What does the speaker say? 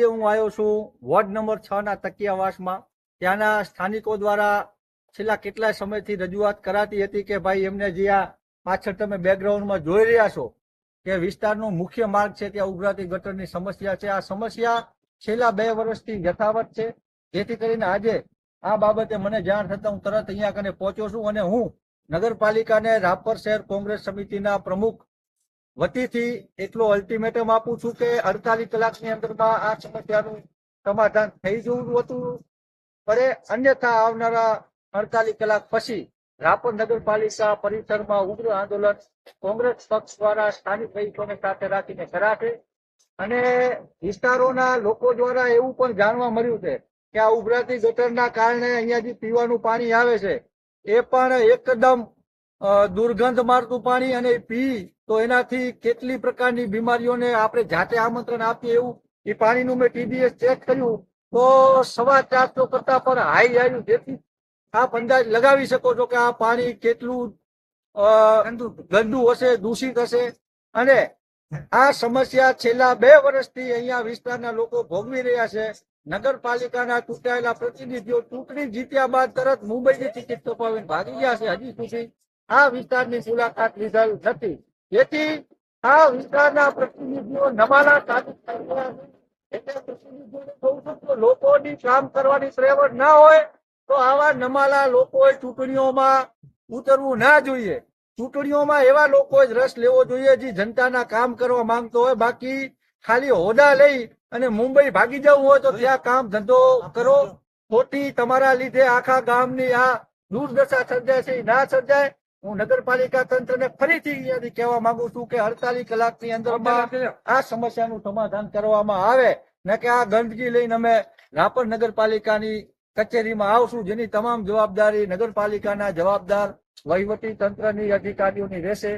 હું આવ્યો છું વોર્ડ નંબર 6 ના તકિયાવાસમાં. ત્યાંના સ્થાનિકો દ્વારા છેલ્લા કેટલાય સમયથી રજૂઆત કરાતી હતી કે ભાઈ એમને જે આ પાછળ તમે બેકગ્રાઉન્ડમાં જોઈ રહ્યા છો કે વિસ્તારનો મુખ્ય માર્ગ છે ત્યાં ઉભરાતી ગટરની સમસ્યા છે. આ સમસ્યા છેલ્લા 2 વર્ષથી યથાવત છે. જેથી કરીને આજે આ બાબતે મને જાણ થતા હું તરત અહીંયા કને પહોંચ્યો છું અને હું નગરપાલિકાને રાપર શહેર કોંગ્રેસ સમિતિના પ્રમુખ વતીથી એટલો અલ્ટિમેટમ આપું છું કે 48 કલાકની અંદરમાં આ સમસ્યાનું સમાધાન થઈ જવું હતું પડે, અન્યથા આવનારા 48 કલાક પછી રાપર નગરપાલિકા પરિસરમાં ઉગ્ર આંદોલન કોંગ્રેસ પક્ષ દ્વારા સ્થાનિક રહીશોને સાથે રાખીને કરાશે. અને વિસ્તારોના લોકો દ્વારા એવું પણ જાણવા મળ્યું છે કે આ ઉભરાતી ગટરના કારણે અહીંયા જે પીવાનું પાણી આવે છે એ પણ એકદમ દુર્ગંધ મારતું પાણી, અને પી તો એનાથી કેટલી પ્રકારની બીમારીઓને આપણે જાતે આમંત્રણ આપીએ એવું. એ પાણીનું મેં TDS ચેક કર્યું તો 450 કરતા પણ હાઈ આવ્યું, જેથી આપ અંદાજ લગાવી શકો છો કે આ પાણી કેટલું ગંદુ હશે, દૂષિત હશે. અને આ સમસ્યા છેલ્લા 2 વર્ષથી અહીંયા વિસ્તારના લોકો ભોગવી રહ્યા છે. નગરપાલિકાના ચૂંટાયેલા પ્રતિનિધિઓ ચૂંટણી જીત્યા બાદ તરત મુંબઈની ટિકિટ કપાવીને ભાગી ગયા છે. હજી સુધી આ વિસ્તારની મુલાકાત લીધેલ નથી. જેથી આ વિસ્તારના પ્રતિનિધિઓ નમાલા સાબિત કરવા એટલે પ્રતિનિધિઓને કહું છું કે લોકોની કામ કરવાની ત્રેવડ ના હોય તો આવા નમાલા લોકોએ ચૂંટણીઓમાં ઉતરવું ના જોઈએ. ચૂંટણીઓમાં એવા લોકોએ જ રસ લેવો જોઈએ જે જનતાના કામ કરવા માંગતો હોય. બાકી ખાલી હોદ્દા લઈ અને મુંબઈ ભાગી જવું હોય તો ત્યાં કામ ધંધો કરો. ખોટી તમારા લીધે આખા ગામની આ દુર્દશા સર્જાય છે, ના સર્જાય. હું નગરપાલિકા તંત્રને ફરીથી અહીંયાથી કહેવા માંગુ છું કે 48 કલાકની અંદરમાં આ સમસ્યાનું સમાધાન કરવામાં આવે, ને કે આ ગંદકી લઈને અમે રાપર નગરપાલિકાની કચેરીમાં આવશું, જેની તમામ જવાબદારી નગરપાલિકાના જવાબદાર વહીવટી તંત્રની અધિકારીઓની રહેશે.